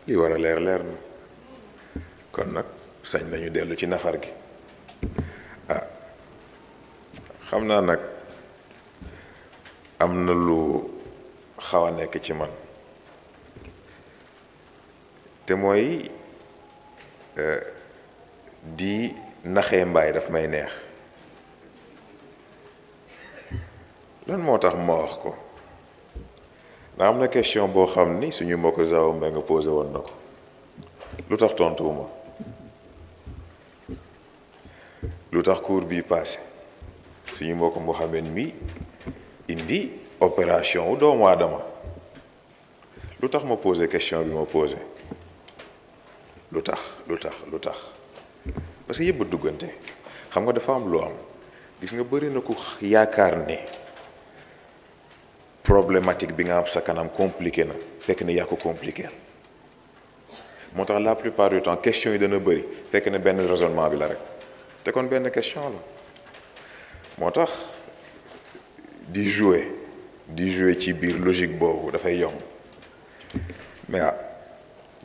li war a leer leer na kon nag sañ nañu dellu ci nafar gi. ah xam naa nag am na lu xaw a nekk ci man te mooy di naxee mbaay daf may neex. lan moo tax ma wax ko ndax am na question boo xam ni suñu mbokk Zaw Mbengue nga posé woon na ko lu tax tontuwuma lu tax cours bii passé suñu mbokk Mouhamed mi indi opération wu doomu aadama lu tax ma posé question bi ma posé lu tax parce que yëpp a duggante xam nga dafa am lu am gis nga bëri na ku yaakaar ne problématique bi nga am sa kanam compliqué na fekk ne yaa ko compliqué moo tax la plupart du temps question yi dana bëri fekk ne benn raisonnement bi la rek te kon benn question la moo tax di jouer ci biir logique boobu dafay yomb mais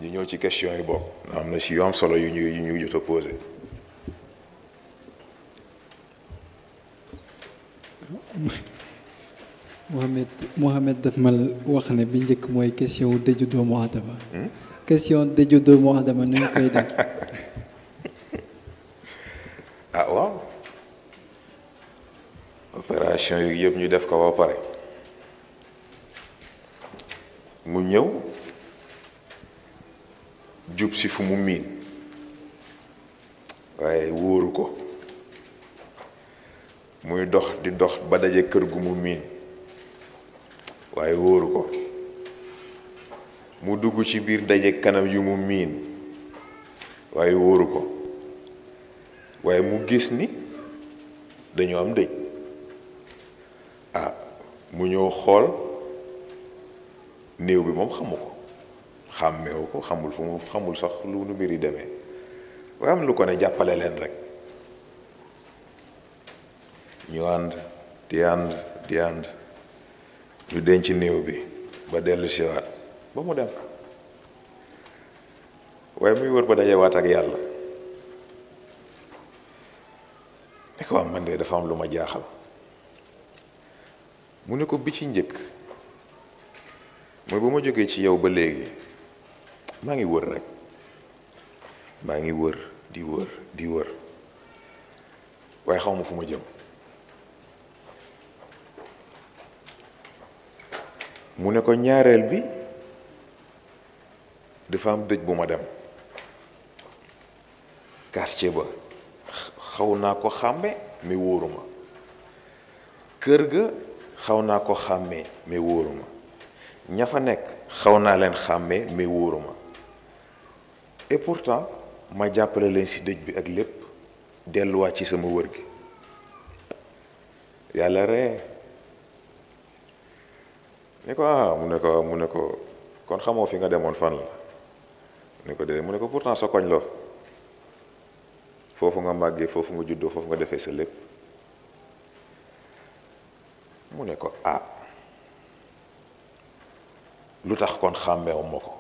ñu ñëw ci question yi boobu am na si yu am solo yu ñu jot a posé. Mohamed daf ma wax ne bi njëkk mooy question wu dëju doomu aadama. question dëju doomu aadama nu ñu koy def. ah waaw opération yu yëpp ñu def ko ba pare mu ñëw jub si fu mu miin waaye wóoru ko muy dox di dox ba daje kër gu mu miin waaye wóoru ko mu dugg ci biir daje kanam yu mu miin waaye wóoru ko waaye mu gis ni dañoo am dëj mu ñëw xool néew bi moom xamu ko xàmmeewu ko xamul fu mu xamul sax lu nu mbir yi demee waaye am lu ko ne jàppale leen rek ñu ànd di ànd ñu denc néew bi ba dellu siwaat ba mu dem waaye muy wër ba dajewaat ak yàlla ne ko am man de dafa am lu ma jaaxal mu ne ko bi ci njëkk mooy ba ma jógee ci yow ba léegi maa ngi wër rek maa ngi wër di wër waaye xaw ma fu ma jëm mu ne ko ñaareel bi dafa am dëj bu ma dem quartier ba xaw naa ko xàmme mais wóoruma kër ga xaw naa ko xàmmee mais wóoruma ña fa nekk xaw naa leen xàmmee mais wóoruma et pourtant ma jàppale leen ci dëj bi ak lépp delluwaat ci sama wër gi yàlla ree ne ko mu ne ko kon xamoo fi nga demoon fan la ne ko déedéet mu ne ko pourtant sa koñ la foofu nga màggee foofu nga juddoo foofu nga defee sa lépp mu ne ko lu tax kon xàmmeewu ma ko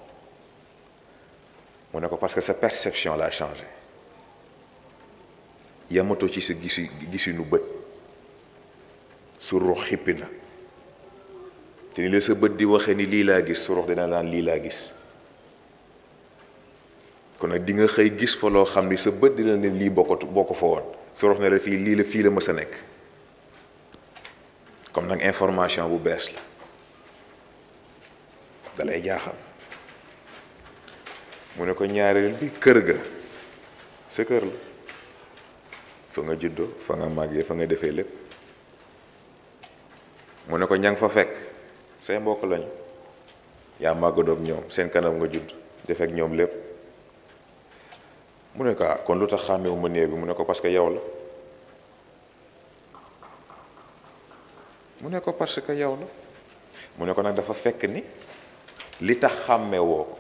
mu ne ko parce que sa perception l'a changé yamatoo ci sa gisinu bët su ruux xippi na te ni la sa bët di waxee ni lii laa gis su ruux dina naan lii laa gis kon nag di nga xëy gis fa loo xam ni sa bët dina ne lii boo ko fa woon su ruux ne la fii la mës a nekk comme nag information bu bees la dalay jaaxal mu ne ko ñaareel bi kër ga sa kër la fa nga juddoo fa nga màggee fa nga defee lépp mu ne ko ña nga fa fekk say mbokk lañu yaa màggadoog ñoom seen kanam nga judd defeek ñoom lépp mu ne ko kon lu tax xàmmewu ma néew bi mu ne ko parce que yow la mu ne ko parce que yow la mu ne ko nag dafa fekk ni li tax xàmmewoo ko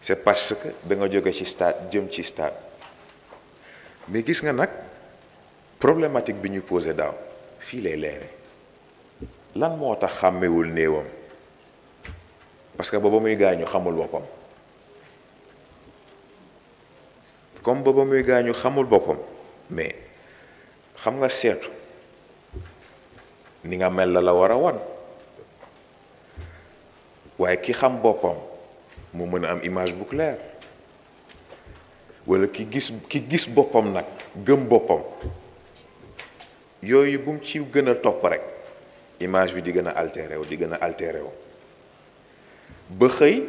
c'est parce que da nga jóge ci stade jëm ci stade mais gis nga nag problématique bi ñu posé daaw fii lay leere lan moo tax xàmmewul néewam parce que booba muy gaañu xamul boppam comme ba muy gaañu xamul boppam mais xam nga seetu ni nga mel la war a wan waaye ki xam boppam mu mën a am image bu claire wala ki gis boppam nag gëm boppam yooyu bu mu ci gën a topp rek image bi di gën a altéré wu di gën a altéré wu ba xëy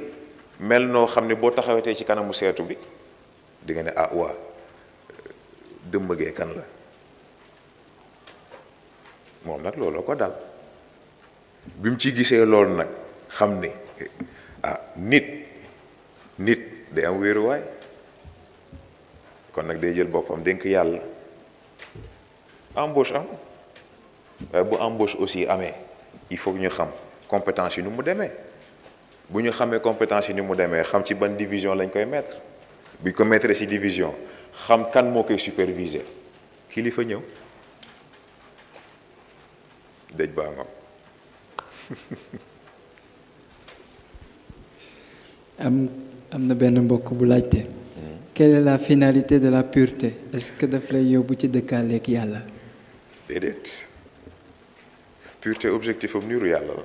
mel noo xam ne boo taxawetee ci kanamu seetu bi di nga ne ah waa dëmbëgee kan la moom nag looloo ko dal bi mu ci gisee loolu nag xam ni ah nit day am wéeruwaay kon nag day jël boppam dénk yàlla embauche am waaye bu embauche aussi amee il faut que ñu xam compétence yi nu mu demee bu ñu xamee compétence yi ni mu demee xam ci ban division lañ koy mettre buñ ko mettre ci division xam kan moo koy superviser kilifa ñëw dëj baa nga am na benn mbokk bu laajte quelle est la finalité de la pureté est-ce que daf lay yóbbu ci dëkkaaleeg yàlla déedéet pureté objectif am niru yàlla la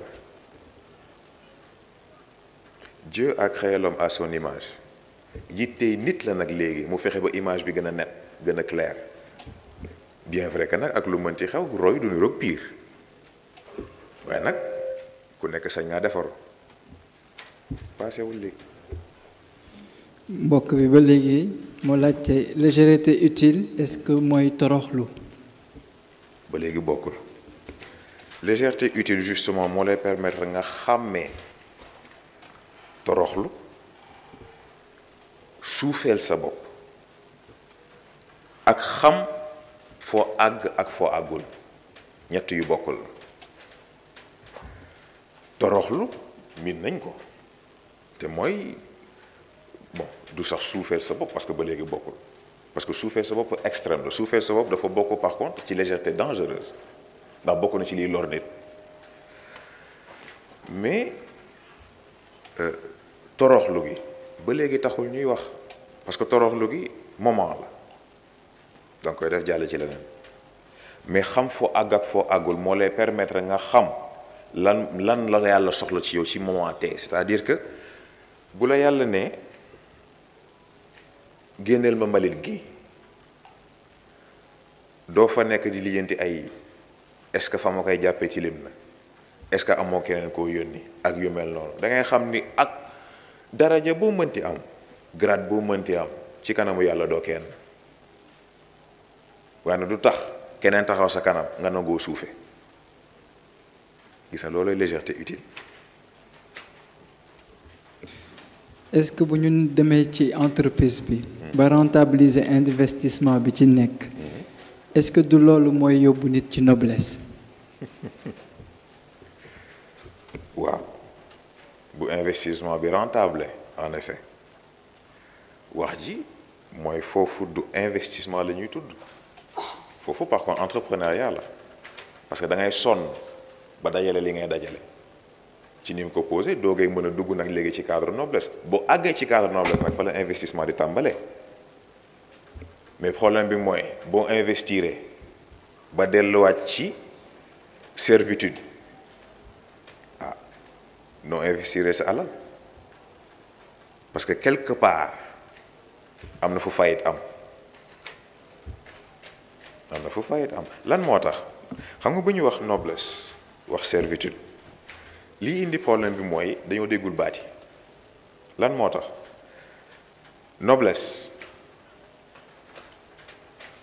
Dieu a créé l'homme à son image yittey nit la nag léegi mu fexe ba image bi gën a net gën a clair bien vrai que nag ak lu mën ci xew roy du niroog pire waaye nag ku nekk sañ ngaa defaru paasewul léegi mbokk bi ba léegi moo laajte légèreté utile est-ce que mooy toroxlu ba léegi bokkul légèreté utile justement moo lay permettre nga xàmmee toroxlu suufeel sa bopp ak xam foo àgg ak foo àggul ñett yu bokkul la toroxlu miin nañ ko te mooy bon du sax suufeel sa bopp parce que ba léegi bokkul parce que suufeel sa bopp extrême la suufeel sa bopp dafa bokk par contre ci légèreté dangereuse ndax bokk na ci liy lor nit mais toroxlu gi ba léegi taxul ñuy wax parce que toroxlu gi moment la danga koy def jàll ci leneen mais xam foo àgg ak foo àggul moo lay permettre nga xam lan la yàlla soxla ci yow ci moment tey c'est-à-dire que bu la yàlla ne génneel ma mbalit gi doo fa nekk di lijjanti ay est-ce que fa ma koy jàppee ci lim na est-ce que amoo keneen koo yónni ak yu mel noonu da ngay xam ni ak daraja boo mënti am grade boo mënti am ci kanamu yàlla doo kenn waaye nag du tax keneen taxaw sa kanam nga nangoo suufe gis na loolu légèreté utile. est-ce que bu ñu demee ci entreprise bi ba rentabiliser investissement bi ci nekk est-ce que du loolu mooy yóbbu nit ci noblesse waaw bu investissement bi rentable en effet wax ji mooy foofu du investissement la ñuy tudd foofu par contre entrepreneuriat la parce que da ngay sonn ba dajale li ngay dajale ci ni mu ko posé doogay mën a dugg nag léegi ci cadre noblesse boo àggee ci cadre noblesse nag fa la investissement di tàmbalee mais problème bi mooy boo investiree ba delluwaat ci servitude ah noo investir sa alal parce que quelque part am na fu fayit am lan moo tax xam nga bu ñuy wax noblesse wax servitude lii indi problème bi mooy dañoo déggul baati lan moo tax noblesse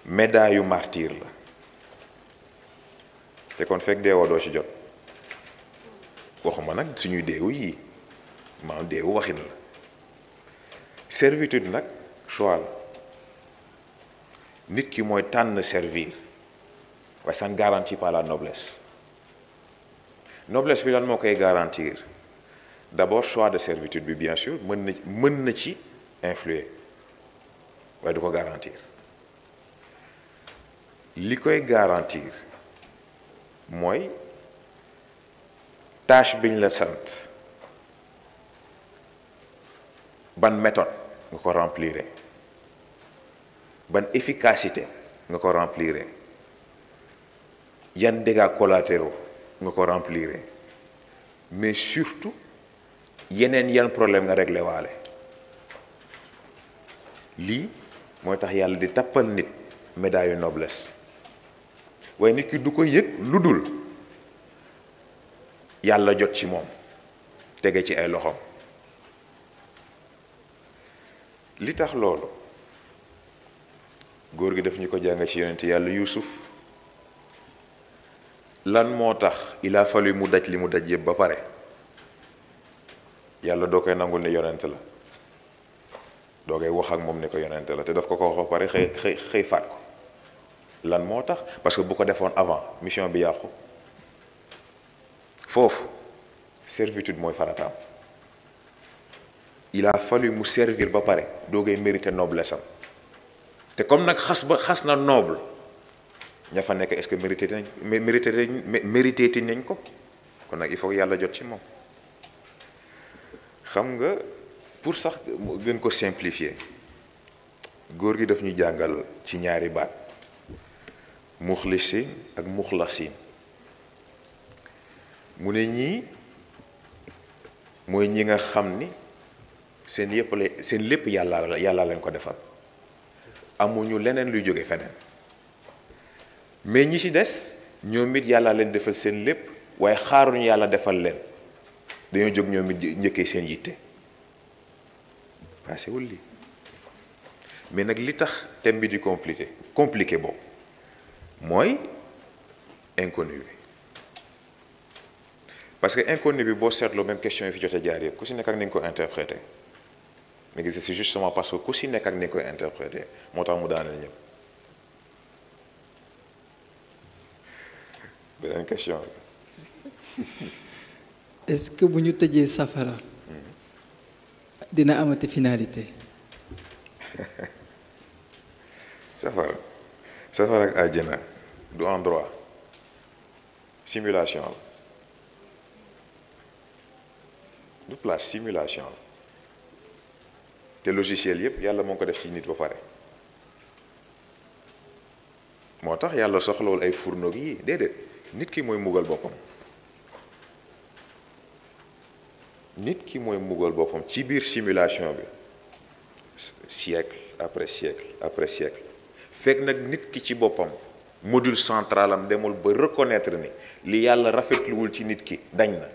médaille yu martyr la te kon fekk deewoo doo ci jot waxuma nag suñuy deewu yii maanaam deewu waxin la servitude nag choix la nit ki mooy tànn servir waaye ça ne garantit pas la noblesse noblesse bi lan moo koy garantir d'abord choix de servitude bi bien sûr mën na ci influer waaye du ko garantir li koy garantir mooy tâche biñ la sant ban méthode nga ko remplir ban efficacité nga ko remplir, yan dégâts collatéraux nga ko remplir, mais surtout yeneen yan problème nga réglé waale. lii mooy tax yàlla di tappal nit médaille noblesse, waaye nit ki du ko yëg lu dul yàlla jot ci moom tege ci ay loxoom. li tax loolu góor gi daf ñu ko jàng ci yonent yàlla Yuusuf. lan moo tax il a fallu mu daj li mu daj yëpp ba pare yàlla doo koy nangul ne yonent la, doo koy wax ak moom ne ko yonent la, te daf ko wax ba pare xëy faat ko. lan moo tax parce que bu ko defoon avant mission bi yàqu. foofu servitude mooy farataam. il a fallu mu servir ba pare doo koy mériter noblesse am, te comme nag xas na noble, ña fa nekk est-ce que mérité nañ ko. kon nag il faut yàlla jot ci moom. xam nga pour sax gën ko simplifier, góor gi daf ñu jàngal ci ñaari baat, muxlisin ak muxlasin. mu ne ñii mooy ñi nga xam ni seen lépp yàlla leen ko defal, amuñu leneen luy jóge feneen. mais ñi ci des ñoom it yàlla leen defal seen lépp, waaye xaaruñu yàlla defal leen, dañoo jóg ñoom it njëkkee seen yitte. paasewul lii. mais nag li tax thème bi di compliqué boobu mooy inconnu bi. parce que inconnu bi boo seetloo même question yi fi jotee jaar yëpp ku si nekk ak ni nga ko interprété, mais gis c'est justement parce que ku si nekk ak ni nga koy interprété moo tax mu daaneel ñëpp. beneen question. est-ce que bu ñu tëjee safara dina amati finalité. safara ak àjjana du endroit, simulation la, du place, simulation la. te logiciel yépp yàlla moo ko def ci nit ba pare. moo tax yàlla soxlawul ay fourneau yi déedéet, nit ki mooy mbugal boppam. nit ki mooy mbugal boppam ci biir simulation bi, siècle après siècle après siècle. fekk nag nit ki ci boppam module central am demul ba reconnaître ni li yàlla rafetluwul ci nit ki dañ na,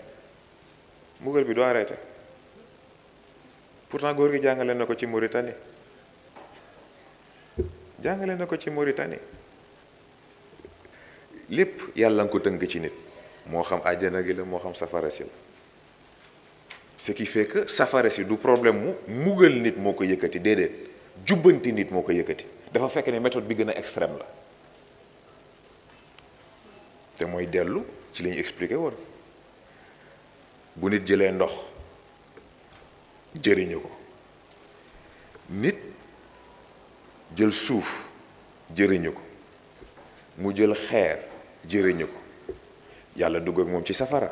mbugal bi doo arrêté. pourtant góor gi jàngale na ko ci Mauritanie, lépp yàlla nga ko tënk ci nit, moo xam àjjana gi la moo xam safara si la. ce qui fait que safara si du problème mu mbugal nit moo ko yëkkati, déedéet jubbanti nit moo ko yëkkati. dafa fekk ne méthode bi gën a extrême la, te mooy dellu ci li ñu expliqué woon. bu nit jëlee ndox jëriñu ko, nit jël suuf jëriñu ko, mu jël xeer jëriñu ko, yàlla dugg ak moom ci safara.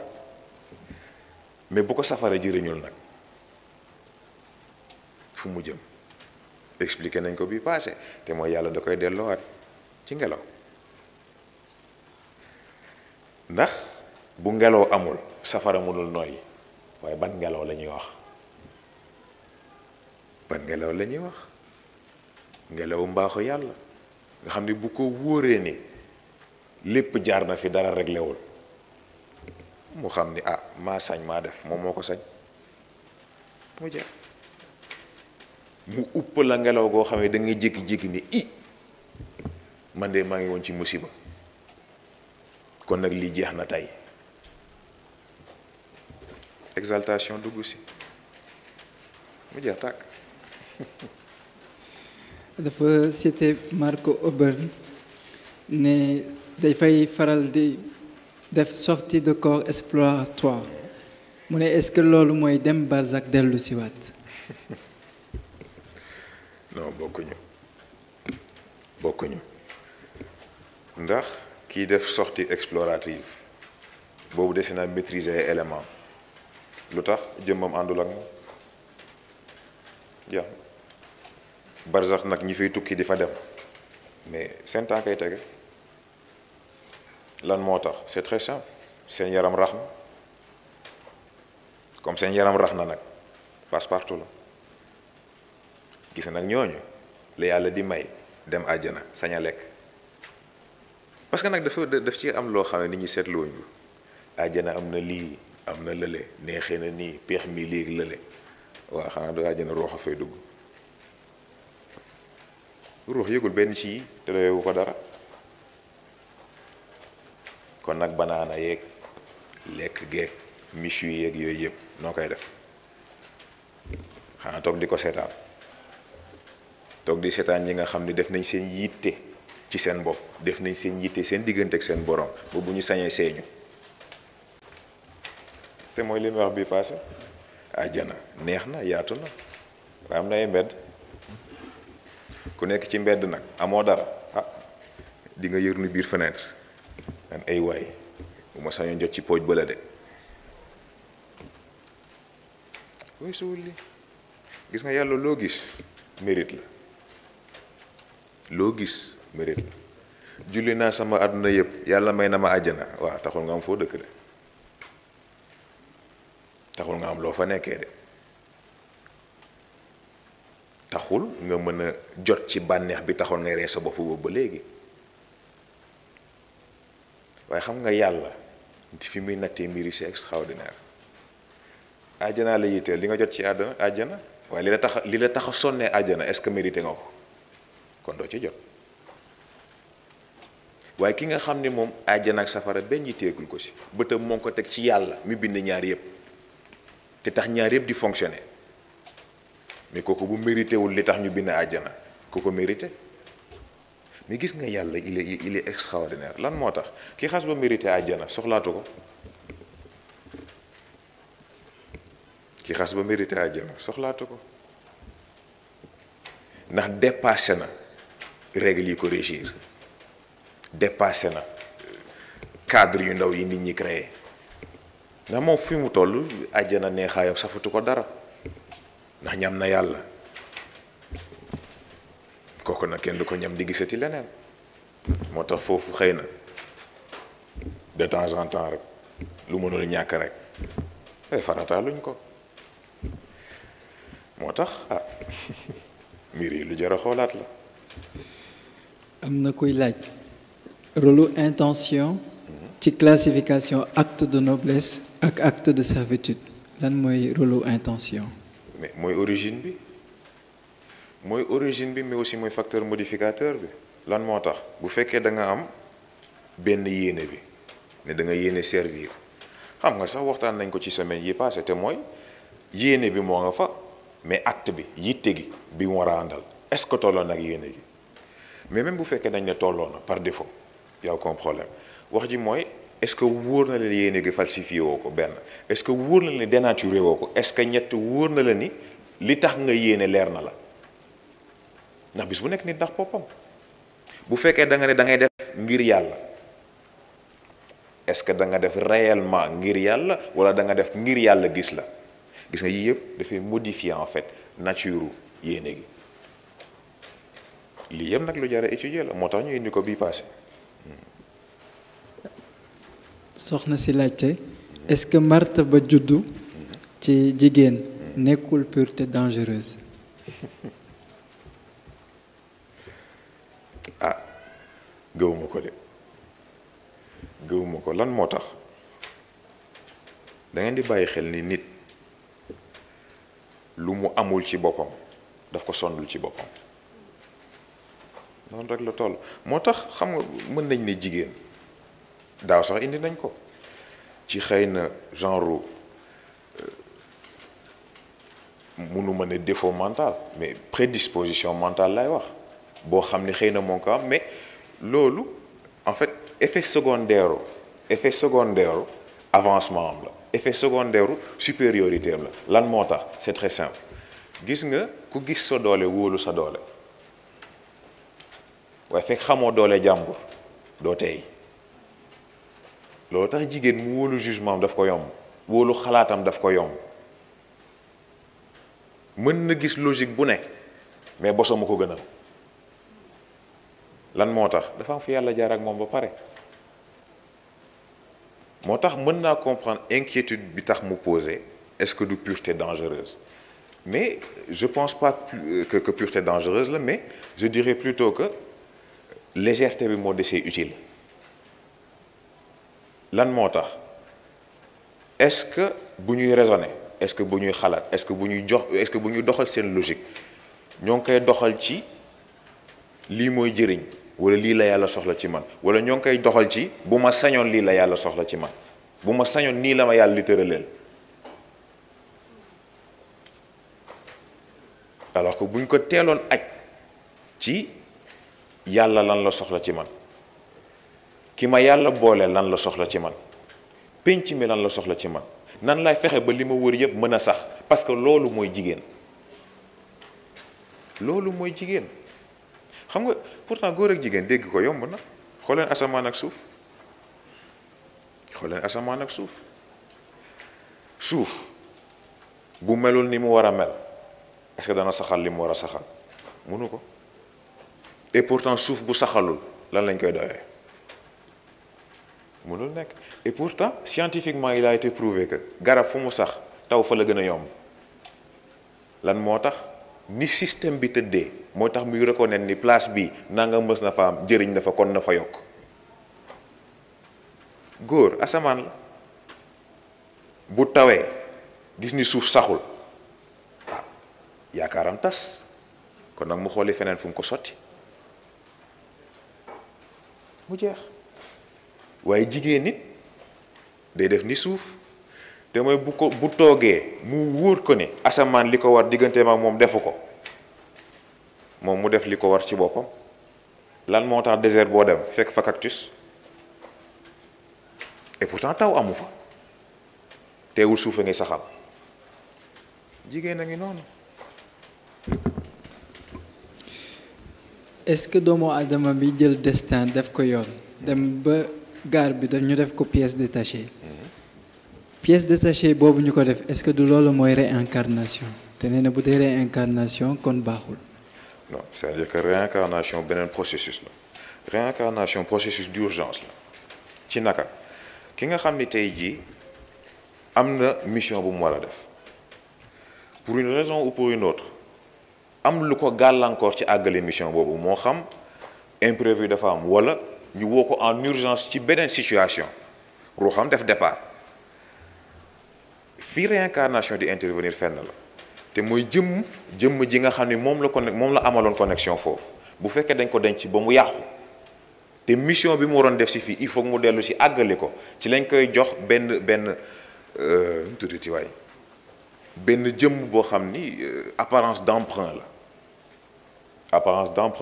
mais bu ko safara jëriñul nag fu mu jëm expliqué nañ ko bi passé, te mooy yàlla da koy delloowaat ci ngelaw. ndax bu ngelaw amul safara mënul noyyi, waaye ban ngelaw la ñuy wax? ban ngelaw la ñuy wax? ngelawu mbaaxu yàlla nga xam ne bu ko wóoree ni lépp jaar na fi dara réglé wul, mu xam ni ah maa sañ maa def, moom moo ko sañ mu jeex. mu upp la ngelaw goo xam ne da ngay jékki-jékki ni i man de maa ngi woon ci musiba, kon nag lii jeex na tey. exaltation dugg si mu jeex tàkk. dafa cité Marco Oberg ne dafay faral di def sortie de corps exploratoire. mu ne est-ce que loolu mooy dem barzak dellu si waat? non bokkuñu ndax kii def sortie explorative boobu dese naa maîtriser ay éléments, lu tax jëmmam àndul ak moom jeex. barzak nag ñi fay tukki di fa dem mais seen tànkay tege lan moo tax c'est très simple seen yaram rax na comme seen yaram rax na nag passe partout la gis nag ñooñu la yàlla di may dem àjjana sañ a lekk parce que nag daf ci am loo xam ne nit ñi seetluwuñ ko àjjana am na lii am na lële neexee na nii peex mi léegi lële waaw xanaa du àjjana ruux a fay dugg ruux yëgul benn ci yi te doyewu ko dara kon nag banaana yeeg lekk geeg michu yeeg yooyu yëpp noo koy def xanaa toog di ko seetaan toog di seetaan ñi nga xam ne def nañ seen yitte ci seen bopp def nañ seen yitte seen diggante ak seen borom ba bu ñu sañee seeñu te mooy li mu wax bi passé àjjana neex na yaatu na waaye am na ay mbedd ku nekk ci mbedd nag amoo dara ah di nga yër nu biir fenêtre an ay waay bu ma sañoon jot ci pooj bële de way suwul li gis nga yàlla loo gis mérite la loo gis mérite la julli naa sama àdduna yëpp yàlla may na ma àjjana waaw taxul nga am foo dëkk de taxul nga am loo fa nekkee de taxul nga mën a jot ci bànneex bi taxoon ngay ree sa bopp boobu ba léegi waaye xam nga yàlla fi muy nattee mbir yi c'est extraordinaire àjjana la yitteel li nga jot ci àjjana waaye li la tax a sonnee àjjana est-ce que mérité nga ko kon doo ci jot waaye ki nga xam ne moom àjjana ak safara benn yitteegul ko si bëtam moo ko teg ci yàlla mi bind ñaar yëpp te tax ñaar yëpp di fonctionner mais kooku bu mérité wul li tax ñu bind àjjana ku ko mérité mais gis nga yàlla il est extraordinaire lan moo tax ki xas ba mérité àjjana soxlaatu ko ki xas ba mérité àjjana soxlaatu ko ndax dépassé na règles yi ko régir dépassé na cadre yu ndaw yi nit ñi créé ndax moom fi mu toll àjjana neexaayam safatu ko dara ndax ñam na yàlla kooku nag kenn du ko ñam di gisati leneen moo tax foofu xëy na de temps en temps rek lu mënul ñàkk rek ay farataaluñ ko moo tax ah mbir yi lu jar a xoolaat la. am na kuy laaj rôle intention ci classification acte de noblesse ak acte de servitude lan mooy rôle intention. mais mooy origine bi mais aussi mooy facteur modificateur bi lan moo tax bu fekkee da nga am benn yéene bi ne da nga yéene servir xam nga sax waxtaan nañ ko ci semaine yi passé te mooy yéene bi moo nga fa mais acte bi yitte gi bi mu war a àndal est-ce que tolloo nag yéene gi mais même bu fekkee dañ ne tolloo na par défaut y a aucun problème wax ji mooy est-ce que wóor na la yéene gi falsifié woo ko benn est-ce que wóor na la ni dénaturé woo ko est-ce que ñett wóor na la ni li tax nga yéene leer na la ndax bis bu nekk nit ndax boppam bu fekkee da nga ne da ngay def ngir yàlla est-ce que da nga def réellement ngir yàlla wala da nga def ngir yàlla gis la gis nga yii yëpp dafay modifier en fait nature yéene gi lii yëpp nag lu jar a étudier la moo tax ñu indi ko bii passé. soxna si laajte est-ce que martaba juddu ci jigéen nekkul pureté dangereuse. ah gëwuma ko de gëwuma ko lan moo tax da ngeen di bàyyi xel ni nit lu mu amul ci boppam daf ko sonnul ci boppam noonu rek la toll moo tax xam nga mën nañ ne jigéen daaw sax indi nañ ko ci xëy na genre mënuma ne défaut mental mais prédisposition mentale lay wax boo xam ne xëy na moo ko am mais loolu en fait effet secondaire avancement am la effet secondaire supériorité am la lan moo tax c'est très simple gis nga ku gis sa doole wóolu sa doole waaye fekk xamoo doole jàmbur doo tey loolu tax jigéen mu wóolu jugement am daf ko yomb wóolu xalaatam daf ko yomb mën na gis logique bu ne mais bosam mu ko gënal lan moo tax dafa am fi yàlla jaar ak moom ba pare. moo tax mën naa comprendre inquiétude bi tax mu poser est-ce que du pureté dangereuse mais je pense pas que pureté dangereuse la mais je dirais plutôt que légèreté bi moo desee utile. lan moo tax est-ce que bu ñuy raisonner est-ce que bu ñuy xalaat est-ce que bu ñuy doxal seen logique ñoo ngi koy doxal ci lii mooy jëriñ wala lii la yàlla soxla ci man wala ñoo ngi koy doxal ci bu ma sañoon lii la yàlla soxla ci man bu ma sañoon nii la ma yàlla li tëraleel. alors que buñ ko teeloon aj ci yàlla lan la soxla ci man ki ma yàlla boole lan la soxla ci man pénc mi lan la soxla ci man nan lay fexe ba li ma wër yëpp mën a sax parce que loolu mooy jigéen. loolu mooy jigéen xam nga pourtant góor ak jigéen dégg ko yomb na xooleen asamaan ak suuf xooleen asamaan ak suuf suuf bu melul ni mu war a mel est-ce que dana saxal li mu war a saxal mënu ko et pourtant suuf bu saxalul lan lañ koy doyee mënul nekk et pourtant scientifiquement il a été prouvé que garab fu mu sax taw fa la gën a yomb lan moo tax ni système bi tëddee moo tax muy reconnaître ni place bi nanga mës na fa am njëriñ na fa kon na fa yokk. góor asamaan la bu tawee gis ni suuf saxul ah yaakaaram tas kon nag mu xooli feneen fu mu ko sotti mu jeex. waaye jigéen nit day def ni suuf te mooy bu toogee mu wóor ko ne asamaan li ko war digganteem ak moom defu ko moom mu def li ko war ci boppam. lan moo tax désert boo dem fekk fa cactus et pourtant taw amu fa teewul suuf a ngay saxal jigéen a ngi noonu. est-ce que doomu aadama bi jël destin def ko yoon dem ba gaar bi ñu def ko pièce détachée pièce détachée boobu ñu ko def est-ce que du loolu mooy réincarnation te nee na bu dee réincarnation kon baaxul. non c'est-à-dire que réincarnation beneen processus la réincarnation processus d'urgence la ci naka ki nga xam ni tey jii am na mission bu mu war a def pour une raison ou pour une autre am lu ko gàllankoor ci àggale mission boobu moo xam imprévu dafa am wala ñu woo ko en urgence ci beneen situation ruuxam def départ fii réincarnation di intervenir fenn la te mooy jëmm ji nga xam ni moom la amaloon connexion foofu bu fekkee dañ ko denc ba mu yàqu te mission bi mu waroon def si fii il faut mu dellu si àggale ko ci lañ koy jox benn tuddati waay benn jëmm boo xam ni apparence d'emprunt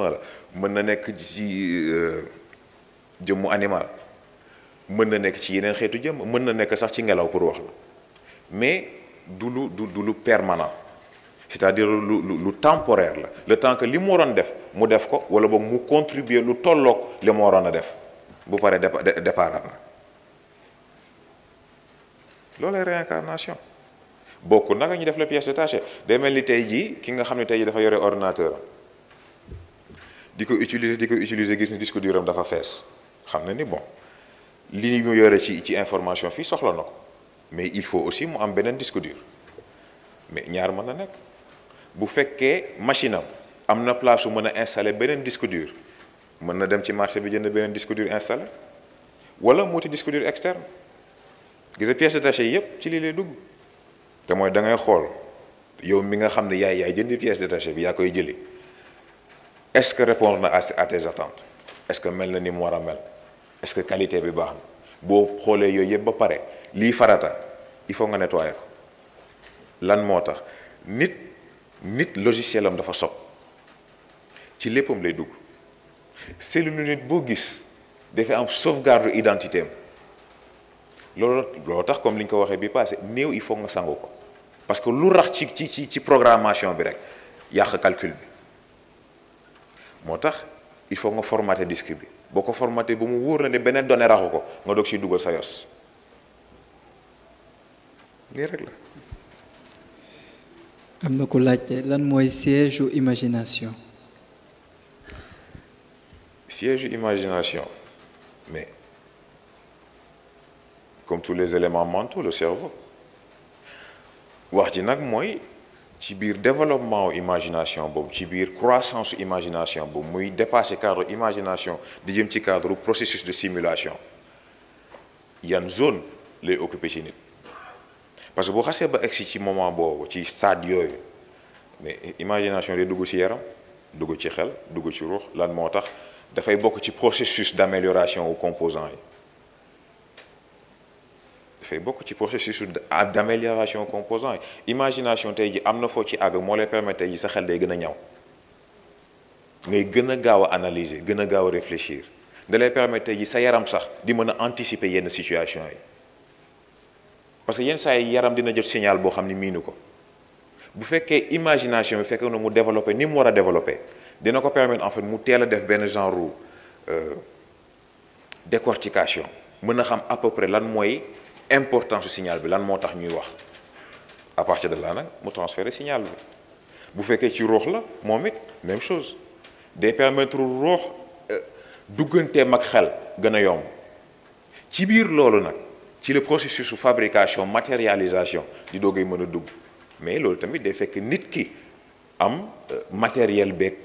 la mën na nekk ci jëmmu animal mën na nekk ci yeneen xeetu jëmm mën na nekk sax ci ngelaw pour wax la mais du lu permanent c'est-à-dire lu temporaire la le temps que li mu waroon def mu def ko wala boog mu contribuer lu tolloog li mu waroon a def bu paree départ na loolay réincarnation bokk naka ñu def la pièce détachée day mel ni tey jii ki nga xam ne tey jii dafa yore ordinateur di ko utiliser gis ni disque dur am dafa fees xam na ni bon li mu yore ci information fii soxla na ko mais il faut aussi mu am beneen disque dur mais ñaar mën na nekk bu fekkee machine am na place su mën a installer beneen disque dur mën na dem ci marché bi jënd beneen disque dur installé wala muuti disque dur externe gis nga pièce détachée yépp ci lii lay dugg te mooy da ngay xool yow mi nga xam ne yaay jëndi pièce détachée bi yaa koy jëli est-ce que répondre na à tes attentes est-ce que mel na ni mu war a mel est-ce que qualité bi baax na boo xoolee yooyu yëpp ba pare lii farata il faut nga nettoyer ko lan moo tax nit logiciel am dafa sob ci léppam lay dugg cellule nit boo gis dafay am sauvegarde identité am loolu tax comme li ñu ko waxee bi passé néew il faut nga sangu ko parce que lu rax ci programmation bi rek yàq calcul bi moo tax il faut nga formater disque bi boo ko formater ba mu wóor na ne beneen donnée raxu ko nga doog si dugal sa yos nii rek la. am na ku laajte lan mooy siège ou imagination. siège imagination mais comme tous les éléments mentaux le cerveau wax ji nag mooy ci biir développement imagination boobu ci biir croissance imagination boobu muy dépasser cadre imagination di jëm ci cadre processus de simulation yan zone lay occupé ci nit parce que boo xasee ba egsi ci moment boobu ci stade yooyu mais imagination day dugg ci yaram dugg ci xel dugg ci ruux lan moo tax dafay bokk ci processus d'amélioration aux composants yi dafay bokk ci processus d'amélioration aux composants yi imagination tey ji am na foo ci àgg moo lay permettre tey ji sa xel day gën a ñaw ngay gën a gaaw a analyser gën a gaaw a réfléchir da lay permettre tey ji sa yaram sax di mën a anticiper yenn situation yi parce que yenn saa yi yaram dina jot signal boo xam ni miinu ko bu fekkee imagination bi fekkee na mu développé ni mu war a développé dina ko permettre en fait mu teel a def benn genre décortication mën a xam à peu près lan mooy importance su signal bi lan moo tax ñuy wax à partir de là nag mu transférer signal bi bu fekkee ci ruux la moom it même chose day permettre ruux dugganteem ak xel gën a yomb ci biir loolu nag ci le processus de fabrication matérialisation di doogay mën a dugg mais loolu tamit day fekk nit ki am matériel beeg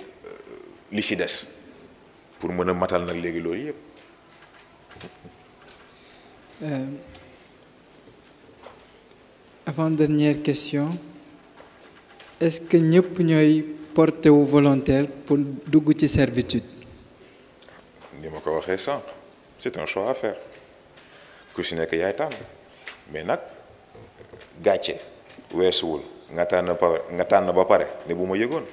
li ci des pour mën a matal nag léegi loolu yëpp. Avant-dernière question, est-ce que ñëpp ñooy porté wu volontaire pour dugg ci servitude? ni ma ko waxee sànq c'est un choix à faire ku si nekk yaay tànn mais nag gàcce weesuwul nga tànn ba pare ne bu ma yëgoon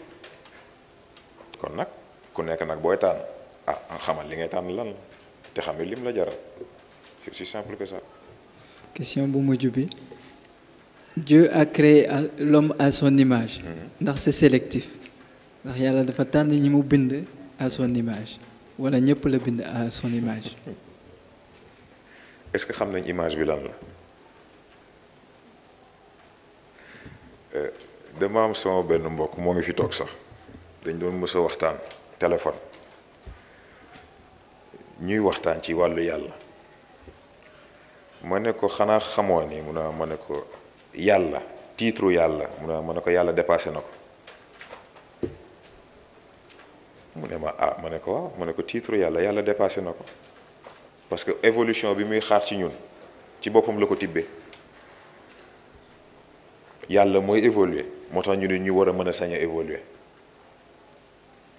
kon nag ku nekk nag booy tànn xamal li ngay tànn lan la te xam ne lim la jaral c'est aussi simple que ça. Question bu mujj bi. Dieu a créé l'homme à son image. ndax c'est sélectif ndax yàlla dafa tànn ñi mu bind à son image wala ñëpp la bind à son image. Est-ce que xam nañ image bi lan la dama am sama benn mbokk moo ngi fi toog sax dañ doon mës a waxtaan téléphone ñuy waxtaan ci wàllu yàlla ma ne ko xanaa xamoo ni mu ne ma ne ko yàlla titre yàlla mu ne ma ne ko yàlla dépassé na ko mu ne ma ma ne ko waaw ma ne ko titre yàlla dépassé na ko parce que évolution bi muy xaar ci ñun ci boppam la ko tibbee yàlla mooy évoluer moo tax ñu ne ñu war a mën a sañ a évoluer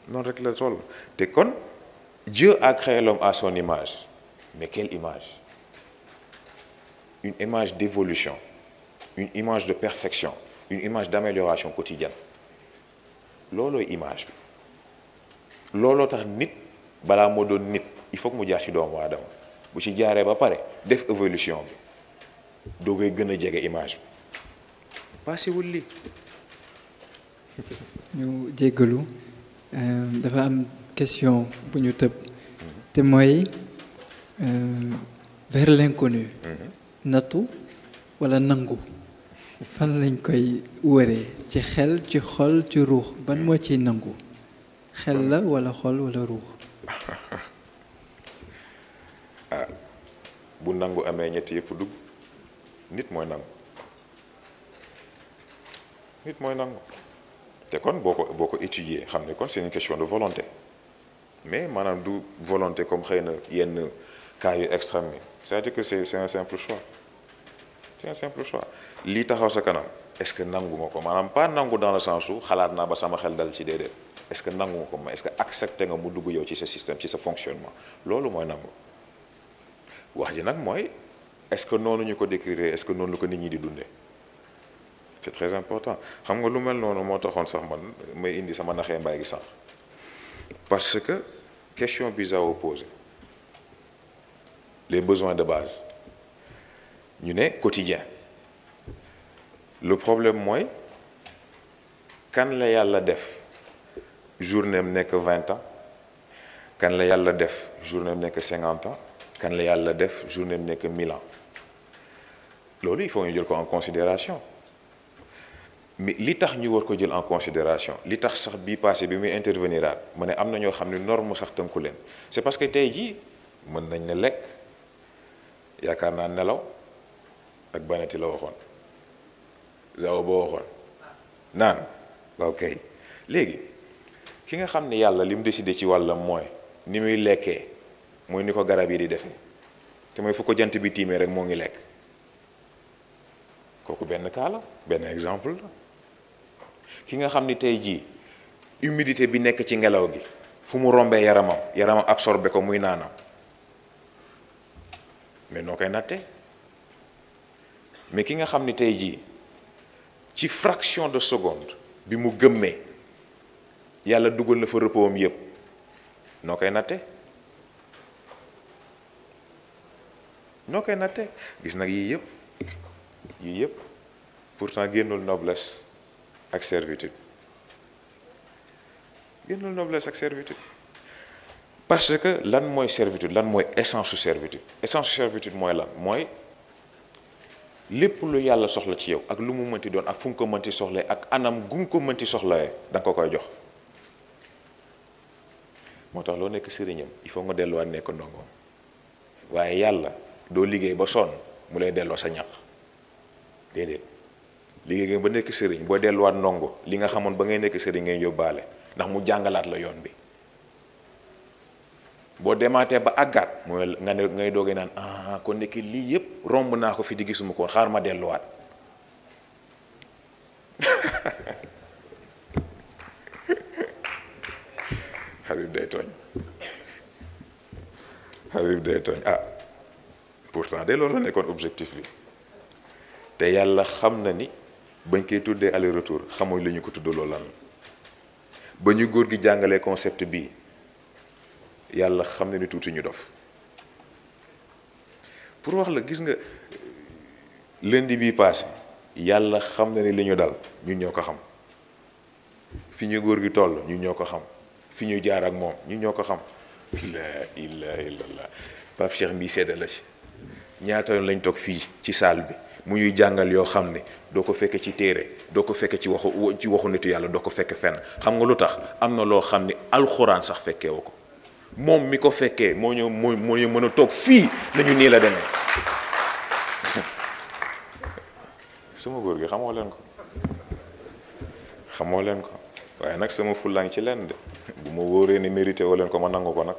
noonu rek la toll te kon Dieu a créé l'homme à son image mais quelle image? Une image d'évolution, une image de perfection, une image d'amélioration quotidienne loolooy image bi looloo tax nit balaa moo doon nit il faut que mu jaar ci doomu aadama bu ci jaaree ba pare def évolution bi doo koy gën a jege image bi paasewul lii. ñu jéggalu dafa am question bu ñu tëb te mooy vers l'inconnu. nattu wala nangu fan lañ koy wëree ci xel ci xol ci ruux ban moo ciy nangu xel la wala xol wala ruux. bu nangu amee ñetti yëpp dugg nit mooy nangu te kon boo ko étudier xam ne kon c'est une question de volonté mais maanaam du volonté comme xëy na yenn cas yu extrême yi c'est-à-dire que c'est un simple choix c'est un simple choix lii taxaw sa kanam est-ce que nangu nga ko maanaam pas nangu dans le sens où xalaat naa ba sama xel dal ci déedéet est-ce que nangu nga ko est-ce que accepté nga mu dugg yow ci sa système ci sa fonctionnement loolu mooy nangu wax ji nag mooy est-ce que noonu ñu ko décrire est-ce que noonu la ko nit ñi di dundee c'est très important xam nga lu mel noonu moo taxoon sax man may indi sama naxee mbaay gi sax parce que question bi Zao posé les besoins de base ñu ne quotidien le problème mooy kan la yàlla def journée am nekk 20 ans kan la yàlla def journée am nekk 50 ans kan la yàlla def journée am nekk 1000 ans loolu il faut ñu jël ko en considération mais li tax ñu war ko jël en considération li tax sax bii passé bi muy interveniraat ma ne am na ñoo xam ne norme sax tënku leen c'est parce que tey jii mën nañ ne lekk yaakaar naa nelaw ak banati la waxoon zawa boo waxoon naan waaw kay léegi ki nga xam ne yàlla li mu décidé ci wàllam mooy ni muy lekkee mooy ni ko garab yi di defee te mooy fu ko jant bi tiimee rek moo ngi lekk kooku benn cas la benn exemple la ki nga xam ni tey jii humidité bi nekk ci ngelaw gi fu mu rombee yaramam absorbé ko muy naanam mais noo koy natte mais ki nga xam ni tey jii ci fraction de seconde bi mu gëmmee yàlla dugal na fa repos am yépp noo koy natte gis nag yii yëpp pourtant génnul noblesse ak servitude parce que lan mooy servitude lan mooy essence su servitude mooy lan mooy lépp lu yàlla soxla ci yow ak lu mu mënti doon ak fu nga ko mënti soxlee ak anam gu nga ko mënti soxlawee da nga ko koy jox moo tax loo nekk sëriñam il faut nga delluwaat nekk ndongoom waaye yàlla doo liggéey ba sonn mu lay delloo sa ñaq déedéet liggéey nga ba nekk sëriñ boo delluwaat ndongo li nga xamoon ba ngay nekk sëriñ ngay yóbbaale ndax mu jàngalaat la yoon bi boo demaatee ba àggaat mooy nga ne ngay doogee naan kon nekk lii yëpp romb naa ko fi di gisuma ko xaar ma delluwaat Habib day tooñ pourtant de loolu la nekkoon objectif bi te yàlla xam na ni bañ koy tuddee aller retour xamuñ la ñu ko tudd loolu lan ba ñu góor gi jàngalee concept bii yàlla xam na ni tuuti ñu dof pour wax la gis nga lundi bii passé yàlla xam na ni li ñu dal ñun ñoo ko xam fi ñu góor gi toll ñun ñoo ko xam fi ñu jaar ak moom ñun ñoo ko xam la ilaha illallah Pape Cheikh mbii sedda la ci ñaata yoon lañ toog fii ci salle bi mu ñuy jàngal yoo xam ne doo ko fekke ci téere doo ko fekke ci waxu nitu yàlla doo ko fekke fenn xam nga lu tax am na loo xam ne alxuraan sax fekkee wu ko moom mi ko fekkee moo ñu mën a toog fii nañu nii la demee sama góor gi xamoo leen ko waaye nag sama fullaang ci leen de bu ma wóoree ni mérité woo leen ko ma nangu ko nag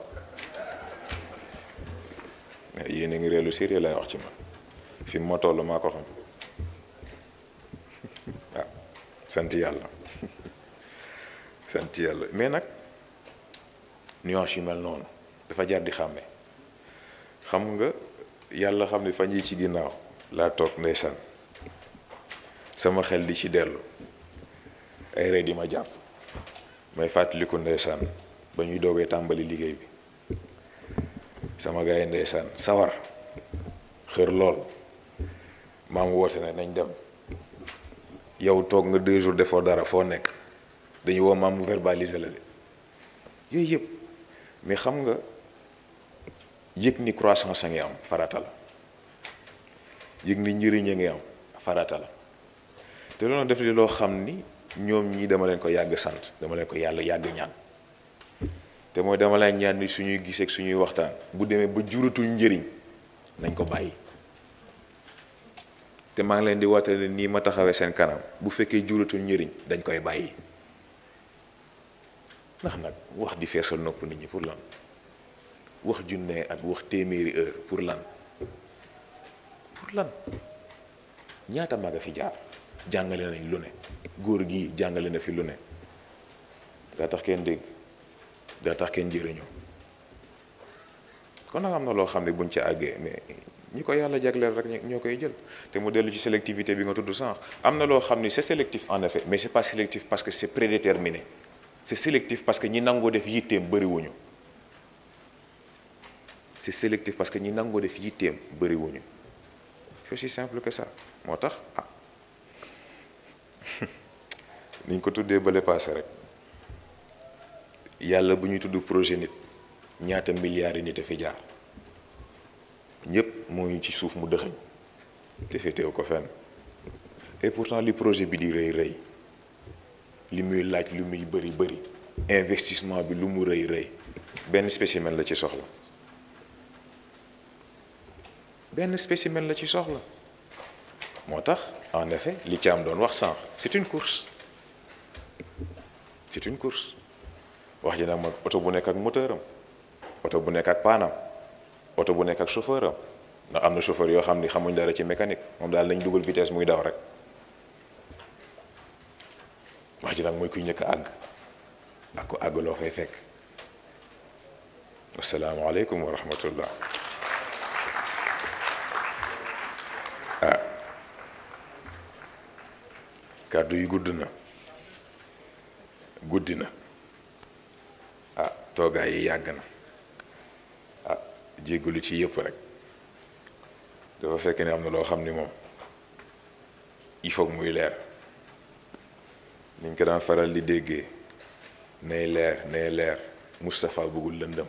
yéen a ngi réelu sérieux lay wax ci man fi ma toll maa ko xam waaw sant yàlla mais nag nuance yu mel noonu dafa jar di xàmme xam nga yàlla xam ne fan yi ci ginnaaw laa toog ndeysaan sama xel di ci dellu ay ree di ma jàpp may fàttaliku ndeysaan ba ñuy doogee tàmbali liggéey bi sama gars yi ndeysaan sawar xër lool maam woote ne nañ dem yow toog nga 2 jours defoo dara foo nekk dañu woo maam mu verbaliser la de yooyu yëpp mais xam nga yëg ni croissance a ngi am farata la yëg ni njëriñ a ngi am farata la te loolu def di loo xam ni ñoom ñii dama leen ko yàgg sant dama leen ko yàlla yàgg ñaan te mooy dama leen ñaan ni suñuy gisee ak suñuy waxtaan bu demee ba juratul njëriñ nañ ko bàyyi te maa ngi leen di waatale nii ma taxawee seen kanam bu fekkee juratul njëriñ dañ koy bàyyi ndax nag wax di feesal nopp nit ñi pour lan wax junne ak wax téeméeri heure pour lan ñaata mag a fi jaar jàngale nañ lu ne góor gi jàngale na fi lu ne daa tax kenn dégg daa tax kenn jëriñoo kon nag am na loo xam ne buñ ci àggee mais ñi ko yàlla jagleel rek ñoo koy jël te mu dellu ci sélectivité bi nga tudd sànq am na loo xam ni c'est sélectif en effet mais c'est pas sélectif parce que c'est prédéterminé c'est sélectif parce que ñi nangoo def yitteem bëriwuñu c'est sélectif parce que ñi nangoo def yitteem bëriwuñu c'est aussi simple que ça moo tax niñ ko tuddee bale passé rek yàlla bu ñuy tudd projet nit ñaata milliards yi nit a fi jaar ñépp moo ngi ci suuf mu dëxëñ te féetewu ko fenn et pourtant li projet bi di rëy li muy laaj lu muy bëri investissement bi lu mu rëy benn spécimen la ci soxla benn spécimen la ci soxla moo tax en effet li ci am doon wax sànq c'est une course wax ji nag mooy oto bu nekk ak moteur am oto bu nekk ak paanam oto bu nekk ak chauffeur am ndax am na chauffeur yoo xam ni xamuñ dara ci mécanique moom daal lañ dugal vitesse muy daw rek wax ji nag mooy kuy ñëkk a àgg ak ko àgg loo fay fekk asalaamaaleykum wa rahmatullah kàddu yi guddi na toogaay yi yàgg na jéggalu ci yëpp rek dafa fekk ne am na loo xam ni moom il faut muy leer niñ ko daan faral di déggee nay leer Moustapha bëggul lëndëm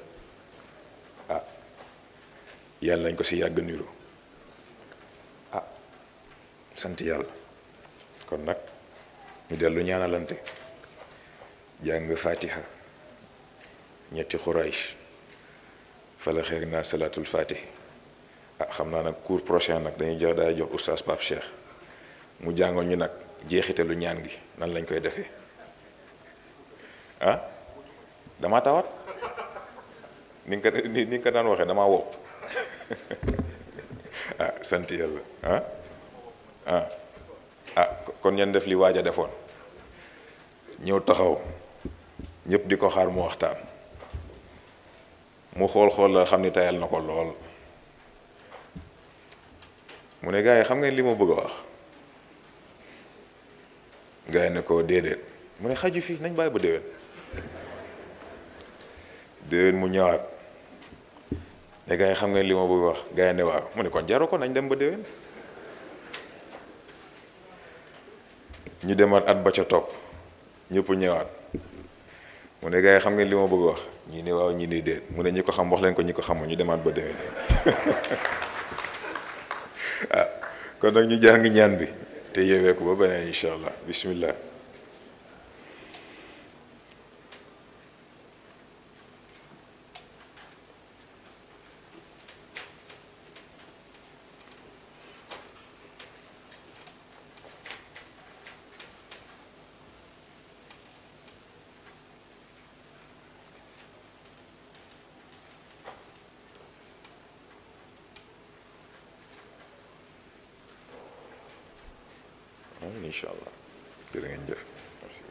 yàlla nañ ko si yàgg niru sant yàlla kon nag ñu dellu ñaanalante jàng fatiha ñetti xuraysh falax ak naa salaatul fatih xam naa nag cours prochain nag dañuy jox oustaz Pape Cheikh mu jàngoon ñu nag jeexitalu ñaan gi nan lañ koy defee dama tawat ni nga ko daan waxee dama wopp sant yàlla kon ñeen def li waaj a defoon ñëw taxaw ñëpp di ko xaar mu waxtaan mu xool la xam ni tayal na ko lool mu ne gars yi xam ngeen li ma bëgg a wax gars yi ne ko déedéet mu ne xaju fi nañ bàyyi ba déwén mu ñëwaat ne gars yi xam ngeen li ma bëgg a wax gars yi ne waaw mu ne kon jaru ko nañ dem ba déwén ñu demaat at ba ca topp ñëpp ñëwaat mu ne gars yi xam ngeen li ma bëgg wax ñii ne waaw ñii ne déet mu ne ñi ko xam wax leen ko ñi ko xamul ñu demaat ba déwén kon nag ñu jàng ñaan bi te yeeweeku ba beneen incha allah bismillah incha allah jërë ngeen jëf merci.